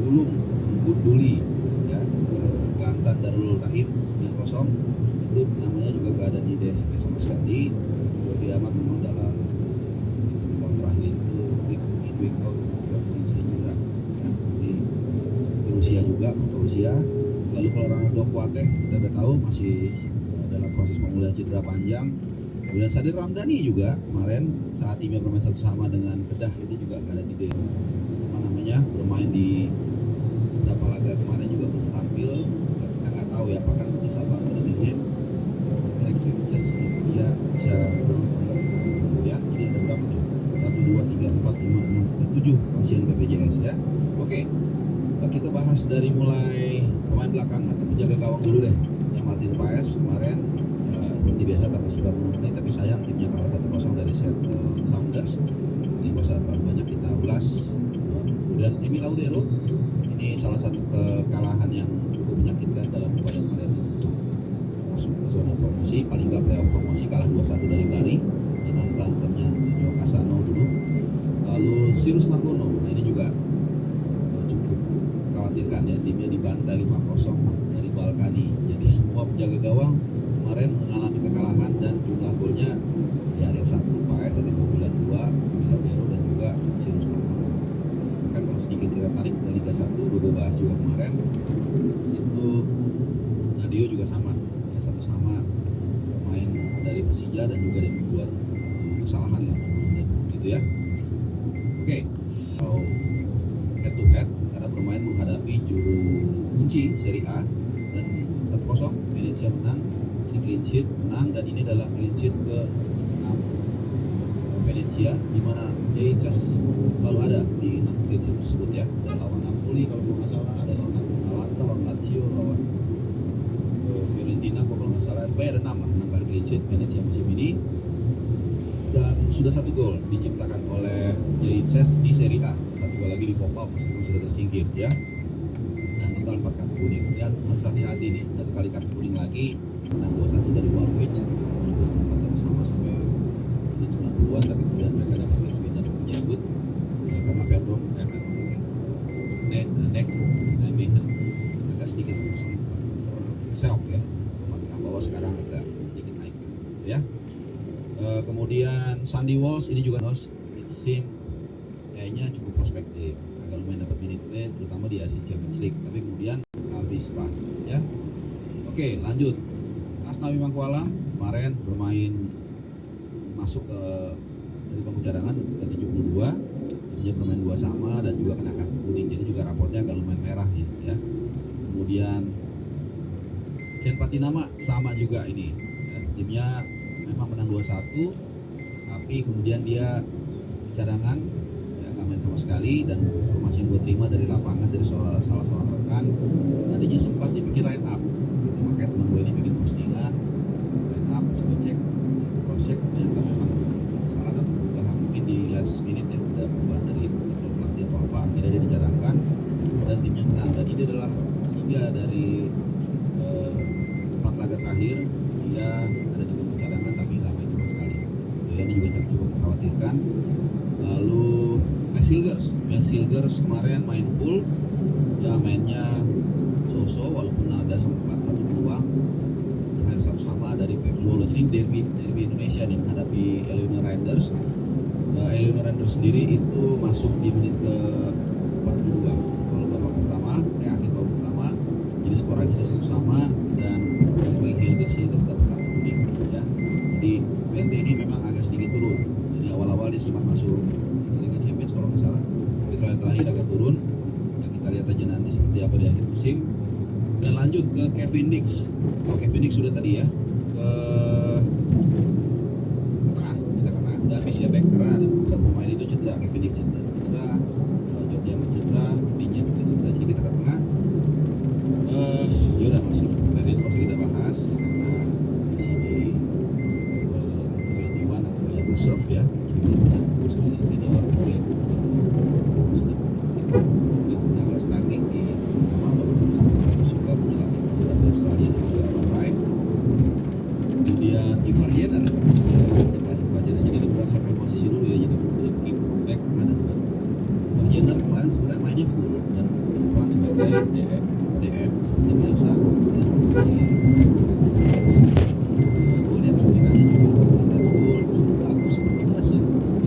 Gulung Gunduli ya, Kelantan Darul Rahim 9-0. Itu namanya juga gak ada di DSP sama sekali. Jordi Amat memang dalam 1 tahun terakhir itu week out juga main sering cedera ya. Jadi di Rusia juga, faktor Rusia. Lalu kalau Ronaldo Kuateh kita udah tahu masih dalam proses pemulihan cedera panjang. Kemudian Sadir Ramdhani juga kemarin saat timnya bermain satu sama dengan Kedah itu juga gak ada di bermain di beberapa laga kemarin juga belum tampil. Kita nggak tahu ya apakah nanti Sabang Birmingham Alex Richards dia bisa turun atau enggak, kita akan tunggu ya. Jadi ada berapa tuh? 1, 2, 3, 4, 5, 6, 7 pasien BPJS ya. Oke, kita bahas dari mulai pemain belakang atau penjaga gawang dulu deh. Yang Martin Paes kemarin seperti biasa tampil 90 menit, tapi sayang timnya kalah 1-0 dari Seattle Sounders. Ini nggak usah terlalu banyak kita ulas. Kemudian Emil Laudero, ini salah satu kekalahan yang cukup menyakitkan dalam upaya kemarin untuk masuk ke zona promosi, paling nggak playoff promosi, kalah 2-1 dari Bari di mantan klubnya Antonio Cassano dulu. Lalu Cyrus Margono, nah ini juga cukup khawatirkan ya, timnya dibantai 5-0 dari Balkani. Jadi semua penjaga gawang kemarin mengalami kekalahan dan jumlah golnya ya ada yang 1 Paes, ada yang keunggulan 2 Emil Laudero dan juga Cyrus Margono. Kalau sedikit kita tarik ke Liga 1, gue bahas juga kemarin itu Nadio juga sama ya, satu sama pemain dari Persija dan juga dia membuat satu kesalahan lah atau blunder gitu ya. Oke, so head to head karena bermain menghadapi juru kunci Serie A dan 1-0 Venezia menang, ini clean sheet menang, dan ini adalah clean sheet ke-6 Venezia, di mana Jesus selalu ada di 6 clean sheet tersebut ya. Ada lawan Napoli kalau nggak salah, ada lawan Atalanta, lawan Lazio, lawan Fiorentina kalau nggak salah. Ada 6 kali clean sheet Venezia musim ini, dan sudah 1 gol diciptakan oleh Jesus di Serie A. 1 gol lagi di pop-up meskipun sudah tersingkir ya, dan total 4 kartu kuning. Dan harus hati-hati nih, 1 kali kartu kuning lagi, menang 2-1 dari Walwich, walaupun sempat sama sampai 90-an, tapi kemudian mereka dapat match winner which is good ya, karena Verdom Nijmegen agak sedikit sempat terseok ya, tengah bawah sekarang agak sedikit naik ya. Kemudian Sandy Walsh ini juga it seems kayaknya cukup prospektif, agak lumayan dapat minute play terutama di Asian Champions League, tapi kemudian habis lah ya. Oke, lanjut. Asnawi Mangkualam kemarin bermain masuk ke dari bangku cadangan ke 72, dia bermain 2 sama dan juga kena kartu kuning, jadi juga rapornya agak lumayan merah nih ya. Kemudian Sean Patinama sama juga ini ya, timnya memang menang 2-1 tapi kemudian dia cadangan ya, nggak main sama sekali, dan informasi yang gue terima dari lapangan dari salah seorang rekan, tadinya sempat dibikin line up gitu, makanya teman gue ini bikin postingan line up, terus gue cek ternyata memang kesalahan atau perubahan mungkin di last minute ya, ada perubahan dari technical pelatih atau apa, akhirnya dia dicadangan dan timnya menang. Dan ini adalah 3 dari 4 laga terakhir dia ada di bangku cadangan tapi nggak main sama sekali gitu ya, ini juga cukup mengkhawatirkan. Lalu Silgers kemarin main full ya, mainnya so-so walaupun ada sempat 1 peluang terakhir 1 sama dari Pep Zuolo. Jadi derby Indonesia nih menghadapi Eleonor Randers. Eleonor Randers sendiri itu masuk di menit ke 42 kalau babak pertama, akhir babak pertama, jadi skor akhirnya 1 sama, dan bagi Hilgers dapat kartu kuning ya. Jadi PNT ini memang agak sedikit turun, jadi awal-awal dia sempat masuk di Liga Champions kalau nggak salah, tapi terakhir agak turun. Nah, kita lihat aja nanti seperti apa di akhir musim. Dan lanjut ke Kevin Dix. Kevin Dix sudah tadi ya ke tengah, udah habis ya back, karena ada beberapa pemain itu cedera. Kevin Dix cedera, Jordi Amat cedera, Dinya juga cedera, jadi kita ke tengah. Ya udah masuk Ferry, nggak usah kita bahas karena masih di level under 21 atau yang reserve ya, jadi belum bisa tembus ke senior. Agak struggling di pertama, walaupun sempat harus juga menyelati beberapa Australia dan juga Bahrain. Kemudian Ivar Jenner, jadi berdasarkan posisi dulu ya, jadi keep back tengah dan 2. Ivar Jenner kemarin sebenarnya mainnya full dan berperan sebagai DM seperti biasa informasi